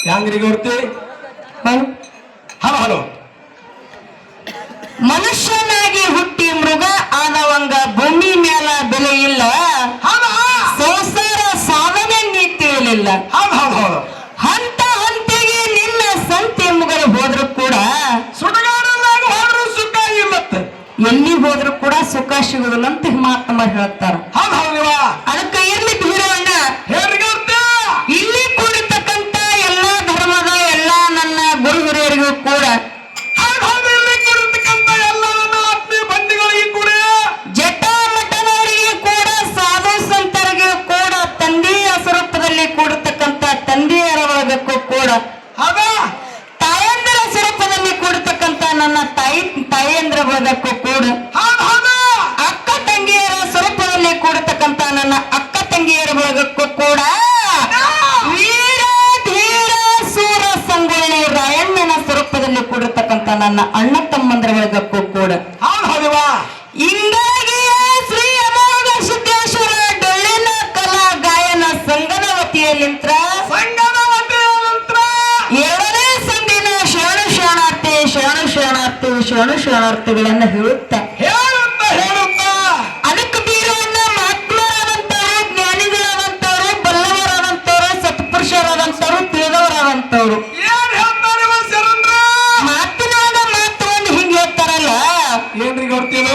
ಯಾಂಗ್ರಿಗೋರ್ತಿ hello hello ಮನುಷ್ಯನಾಗಿ ಹುಟ್ಟಿ ಮೃಗ ಆದವಂಗ ಭೂಮಿ ಮೇಲ ಬೆಲೆ ಇಲ್ಲ, ಸಂಸಾರ ಸಾಧನೆ ನೀತಿಯಲಿಲ್ಲ. ಹಂತ ಹಂತಿಗೆ ನಿನ್ನ ಸಂತೆ ಮುಗಲು ಹೋದ್ರು ಕೂಡ ಸುಡಗಾಡಲ್ಲಾಗ ಹೋದ್ರು ಸುಖ ಇಲ್ಲತ್ತೆ, ಎಲ್ಲಿ ಹೋದ್ರು ಕೂಡ ಸುಖ ಸಿಗುದಿಲ್ಲ ಅಂತ ಮಹಾತ್ಮ ಹೇಳ್ತಾರ. ಅದಕ್ಕೆ ಇರ್ಲಿ ಬೀರವಣ್ಣ ಇಲ್ಲಿ ಕೂಡಿರ್ತಕ್ಕಂತ ಎಲ್ಲಾ ಧರ್ಮದ ಎಲ್ಲಾ ನನ್ನ ಗುರು ಹಿರಿಯರಿಗೂ ಕೂಡ ಜಟಾಮಠನವರಿಗೆ ಕೂಡ ಸಾಧು ಸಂತರಿಗೂ ಕೂಡ ತಂದೆಯ ಸ್ವರೂಪದಲ್ಲಿ ಕೂಡತಕ್ಕಂತ ತಂದೆಯರ ಒಳಗಕ್ಕೂ ಕೂಡ ತಾಯಂದಿರ ಸ್ವರೂಪದಲ್ಲಿ ಕೂಡತಕ್ಕಂತ ನನ್ನ ತಾಯಂದಿರ ಒಳಗಕ್ಕೂ ಕೂಡ ಅಕ್ಕ ತಂಗಿಯರ ಸ್ವರೂಪದಲ್ಲಿ ಕೂಡತಕ್ಕಂತ ನನ್ನ ಅಣ್ಣ ತಮ್ಮಂದ್ರ ಒಳಗಕ್ಕೂ ಕೂಡ ಹೌದು ಹೌದವಾ ಹಿಂಗಾಗಿ ಶ್ರೀ ಅಮೋಘ ಸಿದ್ದೇಶ್ವರ ಡೊಳ್ಳಿನ ಕಲಾ ಗಾಯನ ಸಂಘದ ವತಿಯಲ್ಲಿಂತ್ರ ಎರಡನೇ ಸಂದಿನ ಶರಣಾರ್ಥಿಗಳನ್ನ ಹೇಳುತ್ತ ಅದಕ್ಕೆ ಬೀರವನ್ನ ಮಹಾತ್ಮರಾದಂತವರು ಜ್ಞಾನಿಗಳಾದಂತವರು ಬಲ್ಲವರಾದಂತವರು ಸತ್ಪುರುಷರಾದಂತವರು ತಿಳಿದವರಾದಂತವರು ಮಾತಿನಾಗ ಮಾತು ಒಂದು ಹಿಂಗೆ ಹೇಳ್ತಾರಲ್ಲ ಏನ್ರಿ ಗೊತ್ತಿಲ್ಲ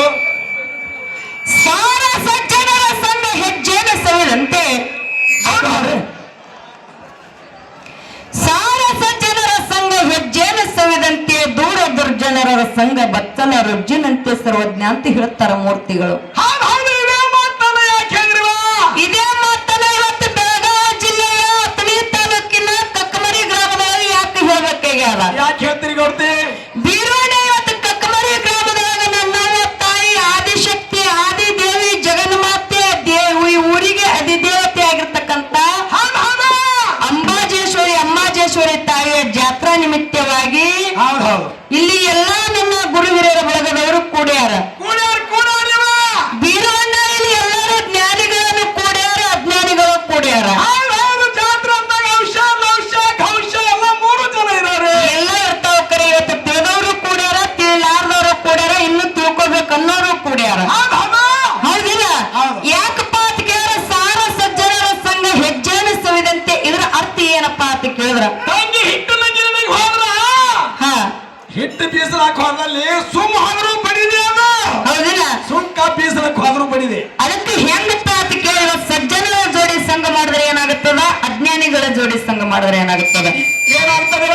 ಸಾರ ಸಜ್ಜನರ ಸಂಘ ಹೆಜ್ಜೆನ ಸವಿದಂತೆ ಸಾರ ಸಜ್ಜನರ ಸಂಘ ಹೆಜ್ಜೆನ ಸವಿದಂತೆ ದೂರ ದುರ್ಜನರ ಸಂಘ ಬತ್ತಲ ರಜ್ಜಿನಂತೆ ಸರ್ವಜ್ಞ ಅಂತ ಹೇಳ್ತಾರ ಮೂರ್ತಿಗಳು ಇದೇ ಮಾತನ್ನ ಇವತ್ತು ಬೆಳಗಾವಿ ಜಿಲ್ಲೆಯ ಅಥಣಿ ತಾಲೂಕಿನ ಕಕ್ಕಮರಿ ಗ್ರಾಮದಲ್ಲಿ ಯಾಕೆ ಹೇಳ್ಬೇಕಾಗ್ಯಾರ ಯಾಕೆ ಹೇಳ್ತೀರಿ ಗೊತ್ತಿ ಬೀರೋಣ ಇವತ್ತು ಕಕ್ಕಮರಿ ಗ್ರಾಮದಾಗ ನನ್ನ ತಾಯಿ ಆದಿಶಕ್ತಿ ಆದಿದೇವಿ ಜಗನ್ಮಾತೆ ದೇವಿ ಊರಿಗೆ ಅಧಿದೇವತೆ ಆಗಿರ್ತಕ್ಕಂತ ಅಂಬಾಜೇಶ್ವರಿ ತಾಯಿಯ ಜಾತ್ರಾ ನಿಮಿತ್ತವಾಗಿ ಇಲ್ಲಿ ಎಲ್ಲಾ ನನ್ನ ಗುರು ಹಿರಿಯರ ಬಳಗದವರು ಕೂಡ್ಯಾರ ಬೀರಣ್ಣ ಇಲ್ಲಿ ಎಲ್ಲರೂ ಜ್ಞಾನಿಗಳನ್ನು ಕೂಡ್ಯಾರ ಅಜ್ಞಾನಿಗಳು ಕೂಡ್ಯಾರ ಎಲ್ಲ ಇರ್ತಾವ ಕರೆ ಇವತ್ತು ತಿಳಿದವರು ಕೂಡ್ಯಾರ ತಿಳಿಲಾರ್ದವರು ಕೂಡ್ಯಾರ ಇನ್ನು ತಿಳ್ಕೊಬೇಕನ್ನೋರು ಕೂಡ್ಯಾರ ಹೌದಿಲ್ಲ ಯಾಕಪ್ಪ ಅಂತ ಕೇಳಿದ್ರ ಸಾರ ಸಜ್ಜನರ ಸಂಘ ಹೆಜ್ಜೆನ ಸವಿದಂತೆ ಇದ್ರ ಅರ್ಥ ಏನಪ್ಪಾ ಅಂತ ಕೇಳಿದ್ರ ಹಿಟ್ಟು ಬೀಸಲಾಕ ಹೋದಲ್ಲಿ ಸುಮ್ ಹೋದ್ರು ಬಡಿದೆ ಅದು ಹೌದಿಲ್ಲ ಸುಂಕ ಬೀಸಲಾಕ ಹೋದ್ರು ಬಡಿದೆ ಅದಕ್ಕೆ ಹೆಂಗಪ್ಪ ಅಂತ ಕೇಳಿದ್ರ ಸಜ್ಜನರ ಜೋಡಿ ಸಂಘ ಮಾಡಿದ್ರೆ ಏನಾಗುತ್ತದ ಅಜ್ಞಾನಿಗಳ ಜೋಡಿ ಸಂಘ ಮಾಡಿದ್ರೆ ಏನಾಗುತ್ತದ ಏನಾಗ್ತದ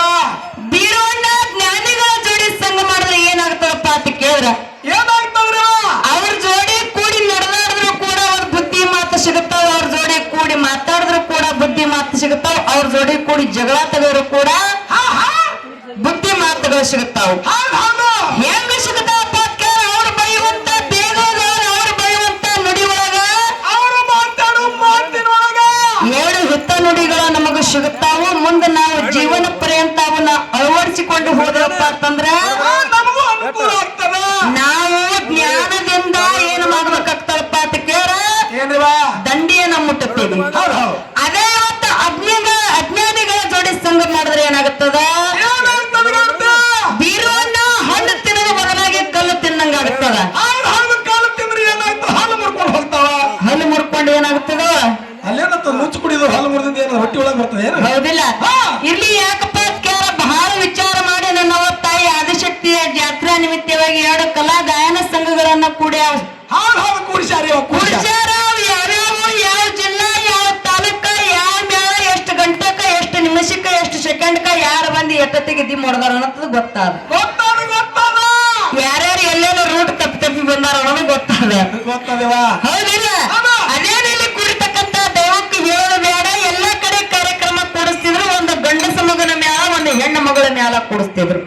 ಬೀರೋಣ್ಣ ಜ್ಞಾನಿಗಳ ಜೋಡಿ ಸಂಘ ಮಾಡಿದ್ರೆ ಏನಾಗ್ತದಪ್ಪ ಅಂತ ಕೇಳಿದ್ರ ಏನಾಗ್ತದ್ರಿ ಅವ್ರ ಜೋಡಿ ಕೂಡಿ ನಡೆದಾಡಿದ್ರು ಕೂಡ ಅವ್ರ ಬುದ್ಧಿ ಮಾತು ಸಿಗುತ್ತಾವ ಅವ್ರ ಜೋಡಿ ಕೂಡಿ ಮಾತಾಡಿದ್ರು ಕೂಡ ಬುದ್ಧಿ ಮಾತು ಸಿಗುತ್ತಾವ ಅವ್ರ ಜೋಡಿ ಕೂಡಿ ಜಗಳ ತೆಗೆದ್ರು ಕೂಡ ಬುದ್ಧಿ ಮಾತುಗಳು ಸಿಗುತ್ತಾವ ಹೆಂಗ ಸಿಗುತ್ತಾವಪ್ಪ ಅವ್ರು ಬೈಯುವಂತ ಬೇಗದವ್ರು ಅವ್ರು ಬೈಯುವಂತ ನುಡಿ ಒಳಗ ಅವರು ಮಾತಾಡು ಮಾತಿನೊಳಗ ಎರಡು ಹಿತ್ತ ನುಡಿಗಳು ನಮಗ ಸಿಗುತ್ತಾವು ಮುಂದೆ ನಾವು ಜೀವನ ಪರ್ಯಂತ ಅವನ್ನ ಅಳವಡಿಸಿಕೊಂಡು ಹೋದವಪ್ಪ ಅಂತಂದ್ರ ನಮಗೂ ಅನುಕೂಲ ಆಗ್ತದ ನಾವು ಜ್ಞಾನದಿಂದ ಏನು ಮಾಡ್ಬೇಕಾಗ್ತದಪ್ಪ ಅಂತ ಕೇಳ ದಂಡಿಯನ್ನ ಮುಟ್ಟುತ್ತೀವಿ ಅದೇ ಇವತ್ತು ಅಜ್ಞಾನಿಗಳ ಜೋಡಿ ಸಂಘ ಮಾಡಿದ್ರೆ ಏನಾಗುತ್ತದ ಬೀರುವನ್ನ ಹಣ್ಣು ತಿನ್ನೋದು ಬದಲಾಗಿ ಕಲ್ಲು ತಿನ್ನಂಗ ಆಗುತ್ತದ ಹಲ್ಲು ಮುರ್ಕೊಂಡು ಏನಾಗುತ್ತದ ಅಲ್ಲೇನತ್ತ ಮುಚ್ಚು ಕುಡಿದು ಹಾಲು ಮುರಿದಿಂದ ಏನು ಹೊಟ್ಟಿ ಒಳಗೆ ಬರ್ತದೆ ಹೌದಿಲ್ಲ ಇಲ್ಲಿ ಯಾಕಪ್ಪ ಕೇಳ ಬಹಳ ವಿಚಾರ ಮಾಡಿ ನನ್ನ ತಾಯಿ ಆದಿಶಕ್ತಿಯ ಜಾತ್ರಾ ನಿಮಿತ್ತವಾಗಿ ಎರಡು ಕಲಾ ಗಾಯನ ಸಂಘಗಳನ್ನ ಕೂಡಿಸ್ಯಾರ ಯಾವ್ಯಾವ ಯಾವ ಜಿಲ್ಲಾ ಯಾವ ತಾಲೂಕ ಯಾವ ಮೇಳ ಎಷ್ಟು ಗಂಟೆಕ ಎಷ್ಟು ನಿಮಿಷಕ್ಕ ಎಷ್ಟು ಸೆಕೆಂಡ್ಕ ಯಾರು ಬಂದು ಎತ್ತತ್ತಿಗೆ ದಿ ಮಾಡಿದಾರ ಅನ್ನೋದು ಗೊತ್ತಾದ ಯಾರ್ಯಾರು ಎಲ್ಲೆಲ್ಲ ರೂಟ್ ತಪ್ಪಿ ಬಂದಾರ ಅನ್ನೋದು ಗೊತ್ತಾದ ಹೌದಿಲ್ಲ ಅದೇನಲ್ಲಿ ಕುಡಿತಕ್ಕಂತ ದೈವಕ್ಕೆ ಹೇಳೋದು ಬೇಡ ಎಲ್ಲ ಕಡೆ ಕಾರ್ಯಕ್ರಮ ಕೂಡಿಸ್ತಿದ್ರು ಒಂದು ಗಂಡಸ ಮಗನ ಮ್ಯಾಲ ಒಂದು ಹೆಣ್ಣು ಮಗಳ ಮ್ಯಾಲ ಕೂಡಿಸ್ತಿದ್ರು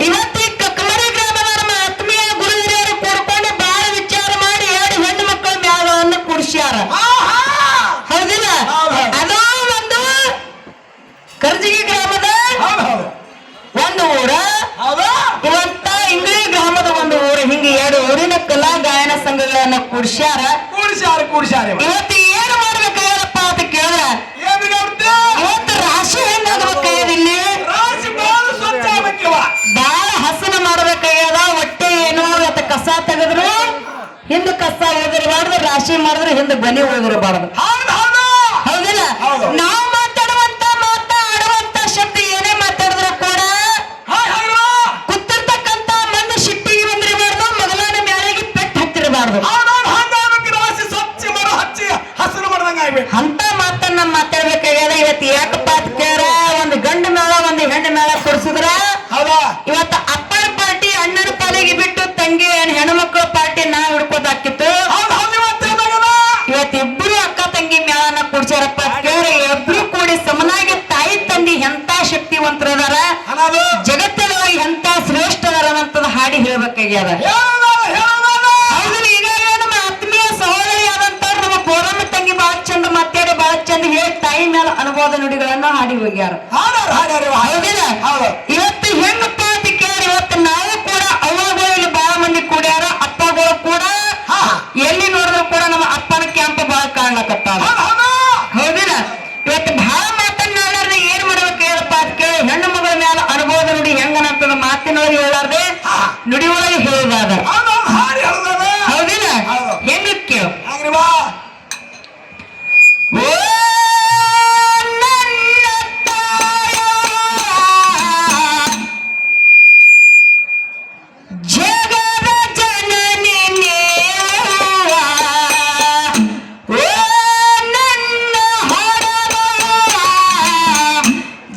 ಇವತ್ತು ಕಕ್ಕಮರಿ ಗ್ರಾಮದ ನಮ್ಮ ಆತ್ಮೀಯ ಗುರು ಹಿರಿಯರು ಕೂಡ್ಕೊಂಡು ಬಹಳ ವಿಚಾರ ಮಾಡಿ ಎರಡು ಹೆಣ್ಣು ಮಕ್ಕಳ ಮ್ಯಾಲವನ್ನು ಕೂಡಿಸ್ಯಾರ ಹೌದಿಲ್ಲ ಅದೋ ಒಂದು ಕರ್ಜಿಗಿ ಗ್ರಾಮದ ಒಂದು ಊರ ಇವತ್ತ ಇಂಗ್ಳಿ ಗ್ರಾಮದ ಒಂದು ಊರು ಹಿಂಗೆ ಎರಡು ಊರಿನ ಕಲಾ ಗಾಯನ ಸಂಘಗಳನ್ನ ಕೂಡಿಸ್ಯಾರ ಇವತ್ತು ಏನು ಮಾಡ್ಬೇಕಾಗಪ್ಪ ಅಂತ ಕೇಳಿದ್ರ ಇವತ್ತು ರಾಶಿ ಹೆಂಗಾಗಬೇಕಾಗ್ಯದ ಇಲ್ಲಿ ಬಹಳ ಹಸನ ಮಾಡ್ಬೇಕಾಗ್ಯದ ಹೊಟ್ಟೆ ಏನು ಇವತ್ತು ಕಸ ತೆಗೆದ್ರು ಹಿಂದೆ ಕಸ ಹೋಗಿರಬಾರ್ದು ರಾಶಿ ಮಾಡಿದ್ರೆ ಹಿಂದೆ ಬನಿ ಹೋಗಿರಬಾರ್ದು ಹೌದಿಲ್ಲ ನಾವು ಮಾತಾಡುವಂತ ಆಡುವಂತ ಶಕ್ತಿ ಏನೇ ಮಾತಾಡಿದ್ರು ಕೂಡ ಕೂತಿರ್ತಕ್ಕಂತ ಮಂದಿ ಶಿಟ್ಟಿಗೆ ಬಂದಿರಬಾರ್ದು ಮೊದಲನ ಮ್ಯಾಲಿಗೆ ಪೆಟ್ಟು ಹತ್ತಿರಬಾರ್ದು ಅಂತ ಮಾತನ್ನ ಮಾತಾಡ್ಬೇಕಾಗ್ಯದ ಇವತ್ತು ಯಾಕಪ್ಪ ಅಂತ ಕೇಳ ಒಂದು ಗಂಡ ಮೇಳ ಒಂದು ಹೆಣ್ಣು ಮೇಳ ಕೊಡಿಸಿದ್ರ ಇವತ್ತು ಅಪ್ಪನ ಪಾರ್ಟಿ ಅಣ್ಣನ ಪಾಲಿಗೆ ಬಿಟ್ಟು ತಂಗಿ ಹೆಣ್ಮಕ್ಳ ಪಾರ್ಟಿ ನಾವ್ ಹಿಡ್ಕೋದಾಕಿತ್ತು ಇವತ್ತು ಇಬ್ರು ಅಕ್ಕ ತಂಗಿ ಮೇಳನ ಕುಡ್ಸ್ಯಾರಪ್ಪ ಕೇಳ ಇಬ್ರು ಕೂಡಿ ಸಮನಾಗಿ ತಾಯಿ ತಂದಿ ಎಂತ ಶಕ್ತಿವಂತರದಾರ ಜಗತ್ತಿನೊಳಗೆ ಎಂತ ಶ್ರೇಷ್ಠದಾರ ಅನ್ನಂತದ ಹಾಡಿ ಹೇಳ್ಬೇಕಾಗ್ಯದ ಈಗ ನಮ್ಮ ಆತ್ಮೀಯ ಸಹೋದರಿ ಆದಂತವ್ರು ನಮ್ಮ ಬೋರಮ್ಮ ತಂಗಿ ಬಹಳ ಚಂದ ಮಾತಾಡಿ ಬಹಳ ಚಂದ ಹೇಳಿ ತಾಯಿ ಮೇಲೆ ಅನುಭವದ ನುಡಿಗಳನ್ನ ಹಾಡಿ ಹೋಗ್ಯಾರ ಹೌದಿಲ್ಲ ಇವತ್ತು ಹೆಂಗಪ್ಪ ಅಂತ ಕೇಳ ಹೇಳಕತ್ತಾನ. ಹೌದಿಲ್ಲ? ಇವತ್ತು ಬಹಳ ಮಾತನ್ನಾಡಾರ್ದೆ ಏನ್ ಮಾಡ್ಬೇಕು ಹೇಳಪ್ಪ ಅಂತ ಕೇಳಿ ಹೆಣ್ಣು ಮಗಳ ಮ್ಯಾಲ ಅನುಭವ ನುಡಿ ಹೆಂಗನಂತದ ಮಾತಿನೊಳಗೆ ಹೇಳಾರ್ದೆ ನುಡಿ ಒಳಗೆ ಹೇಳುದಾದ. ಹೌದಿಲ್ಲ? ಹೆಂಗ ಕೇಳು. ಓ ನನ್ನ ತಾಯ ಜಗದ ಜನನಿ ನೀವ, ಓ ನನ್ನ ಹೊರವ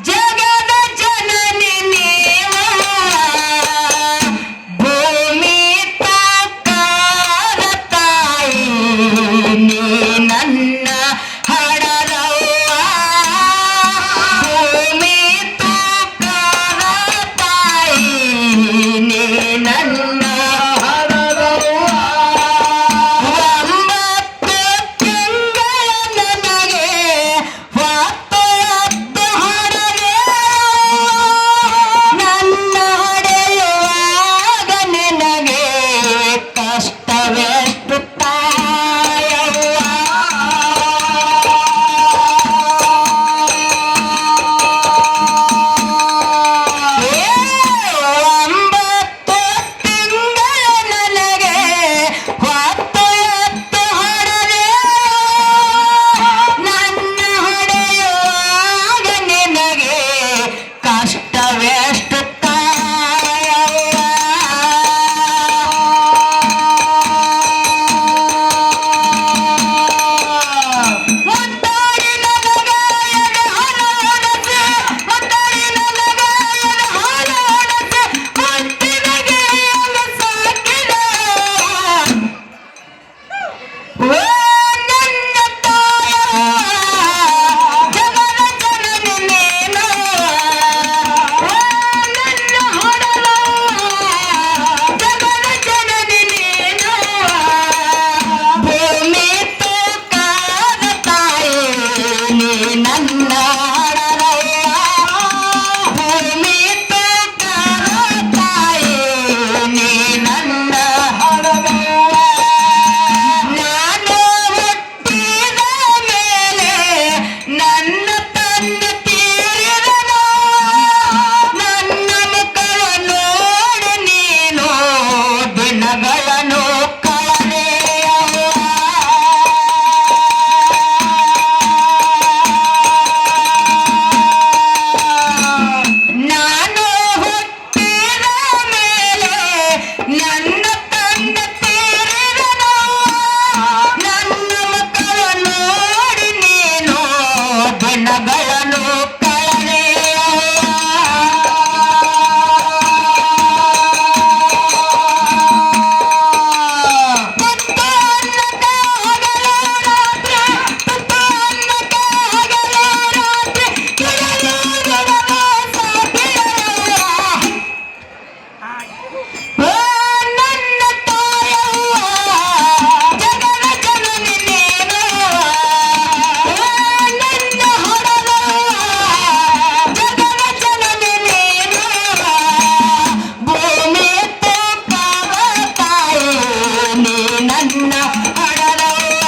ಜಗದ ಜನನಿ ನೀವ, ಭೂಮಿ ತಕ್ಕದ ತಾಯಿ ನೀ ನನ್ನ ಹಡದವ್ವ, ಭೂಮಿ ತಕ್ಕದ ತಾಯಿ ನೀ ನನ್ನ ಹಡದವ್ವ. ಒಂಬತ್ತು ತಿಂಗಳ ನನಗೆ ಹೊತ್ತು ಹೊತ್ತು ಹಡದೆ ನನ್ನ ಹಡೆಯುವಾಗ ನಿನಗೆ ಕಷ್ಟವೆಷ್ಟು ತಾಯವ್ವ. ಒಂಬತ್ತು ತಿಂಗಳ ನನಗೆ ಹೊತ್ತು ಹೊತ್ತು ಹಡದೆ ನನ್ನ ಹಡೆಯುವಾಗ ನಿನಗೆ ಕಷ್ಟವೆಷ್ಟು ತಾಯವ್ವ. ಮುದ್ದಾಡಿ ನನಗಾಯದ ಹಣವನಸೆ, ಮುದ್ದಾಡಿ ನನಗಾಯದ ಹಣವನಸೆ, ಮುತ್ತಿನಗೆ ಅಂಗ ಸಾಕಿದ. ಓ ನನ್ನ ತಾಯವ್ವ ಜಗದ ಜನನಿ ನೀನು, ಓ ನನ್ನ ಹೊಡಲವ್ವ ಜಗದ ಜನನಿ ನೀನು, ಭೂಮಿ ತೂಕದ ತಾಯಿ ನೀ ನನ್ನ ಹಡಲವ್ವ, ಭೂಮಿ ತೂಕದ ತಾಯಿ ನೀ ನನ್ನ ಹಡಲವ್ವ. ನಾನು ಹುಟ್ಟಿದ ಮೇಲೆ ನನ್ನ ತಂದೆ ತೀರಿದನು, ನನ್ನ ಮುಖವ ನೋಡಿ ನೀನು ದಿನಗಳನ್ನು ಕಳೆದೆಯವ್ವ. ನಾನು ಹುಟ್ಟಿದ ಮೇಲೆ ನನ್ನ ತಂದೆ ತೀರಿದನು, ನನ್ನ ಮುಖವ ನೋಡಿ ನೀನು ದಿನಗಳನ್ನು ಕಳೆದೆಯವ್ವ. ತುತ್ತು ಅನ್ನಕ್ಕೆ ಹಗಲು ರಾತ್ರಿ, ತುತ್ತು ಅನ್ನಕ್ಕೆ ಹಗಲು ರಾತ್ರಿ, ಗಿಡಲು ಗಿಡಲು ಸಾಕಿದೆಯವ್ವ. ಓ ನನ್ನ ತಾಯವ್ವ ಜಗದ ಜನನಿ ನೀನು, ಓ ನನ್ನ ಹೊಡದವ್ವ ಜಗದ ಜನನಿ ನೀನು, ಭೂಮಿ ತೂಕದ ತಾಯಿ ನೀ ನನ್ನ ಹೊಡದವ್ವ,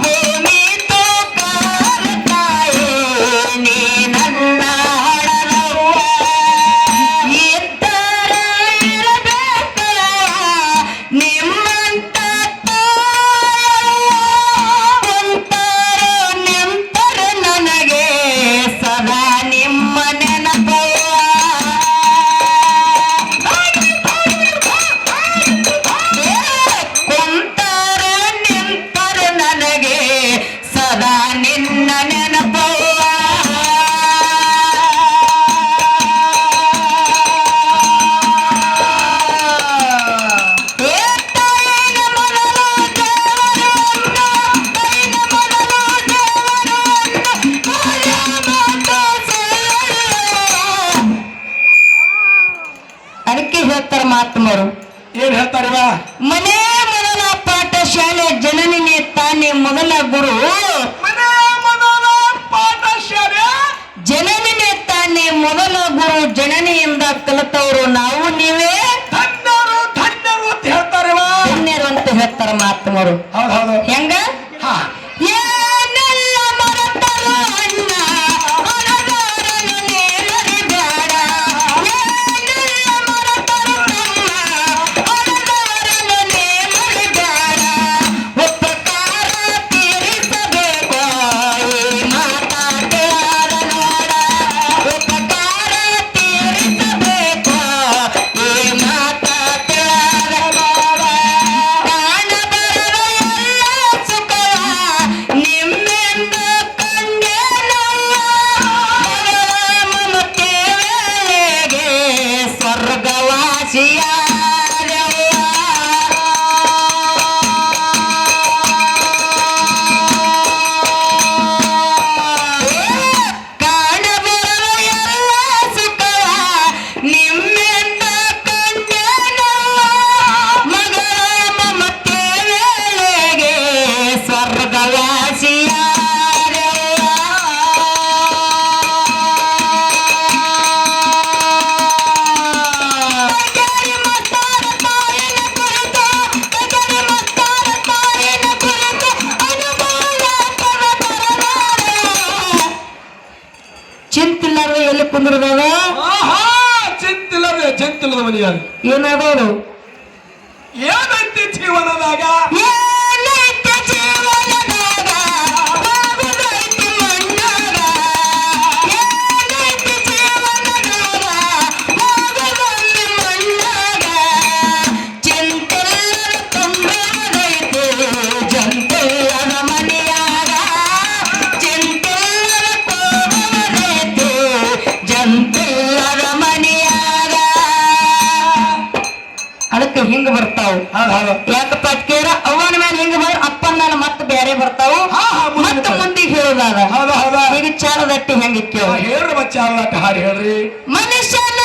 ಭೂಮಿ ತೂಕದ ತಾಯಿ ನೀ ನನ್ನ ಹೊಡದವ್ವ. ಇದ್ದರೆ ಇರಬೇಕ ನಿಮ್ಮಂತ ತಾಯವ್ವ, ಕುಂತರು ನಿಂತರು ನನಗೆ ಸದಾ ನಿಮ್ಮ ನೆನಪವ್ವ. ಕುಂತರು ನಿಂತರು ನನಗೆ ಸದಾ ನಿನ್ನ ನೆನಪವ್ವ. ಏ ತಾಯಿನ ಮೊದಲು ದೇವರು ಅಂದ, ತಾಯಿನ ಮೊದಲು ದೇವರು ಅಂದ, ಕಾರ್ಯ ಮಾತು ಸುಳ್ಳು. ಅದಕ್ಕೆ ಹೇಳ್ತಾರ ಮಹಾತ್ಮರು, ಏನ್ ಹೇಳ್ತಾರಿವ? ಮನೆ ಮೊದಲ ಪಾಠ ಶಾಲೆ ಜನನಿನೇ ತಾನೇ ಮೊದಲ ಗುರು, ಮನೆ ಮೊದಲ ಪಾಠಶಾಲೆ ಜನನಿನೇ ತಾನೇ ಮೊದಲ ಗುರು, ಜನನಿಯಿಂದ ಕಲಿತವರು ನಾವು ನೀವೇ ಧನ್ಯರು ಧನ್ಯರು ಅಂತ ಹೇಳ್ತಾರಿವ. ಧನ್ಯರು ಅಂತ ಹೇಳ್ತಾರ ಮಹಾತ್ಮರು. ಹೌದು ಹೆಂಗ ಹಾ ಚಿಂತಿಲ್ಲಾರ್ದೆ ಎಲ್ಲಿ ಕುಂದ್ರದವ ಆಹಾ ಚಿಂತಿಲ್ಲದೆ ಚಿಂತಿಲ್ಲದ ಮನೆಯಾಗ ಏನಾದವರು ಏನೈತಿ ಜೀವನದಾಗ ಏನೈತೆ ಜೀವನದಾಗ ಹೋಗುದೈತಿ ಮಣ್ಣಾಗ ಏನೈತೆ ಜೀವನದಾಗ ಹೋಗುದೈತಿ ಮಣ್ಣಾಗ ಚಿಂತೆಲ್ಲರ ತುಂಬಿದೈತಿ ಜಂತೆಲ್ಲರ ಮನೆಯಾಗ ಚಿಂತೆಲ್ಲರ ತುಂಬಿದೈತಿ ಜಂತೆಲ್ಲರ ಮನೆಯಾಗ ಅದಕ್ಕೆ ಹಿಂಗ ಬರ್ತಾವ ಯಾಕಪ್ಪ ಕೇಳ ಅವನ ಮೇಲೆ ಹಿಂಗ ಬರ್ ಅಪ್ಪನ ಮೇಲೆ ಮತ್ತೆ ಬೇರೆ ಬರ್ತಾವ ಮತ್ತೆ ಮುಂದಿಗೆ ಹೇಳೋದಾದ ಈಗ ಚಾರದಟ್ಟಿ ಹೆಂಗಿಕ್ಕೇವ ಹೇಳ್ರಿ ಮತ್ತೆ ಹಾಡಿ ಹೇಳ್ರಿ ಮನುಷ್ಯನ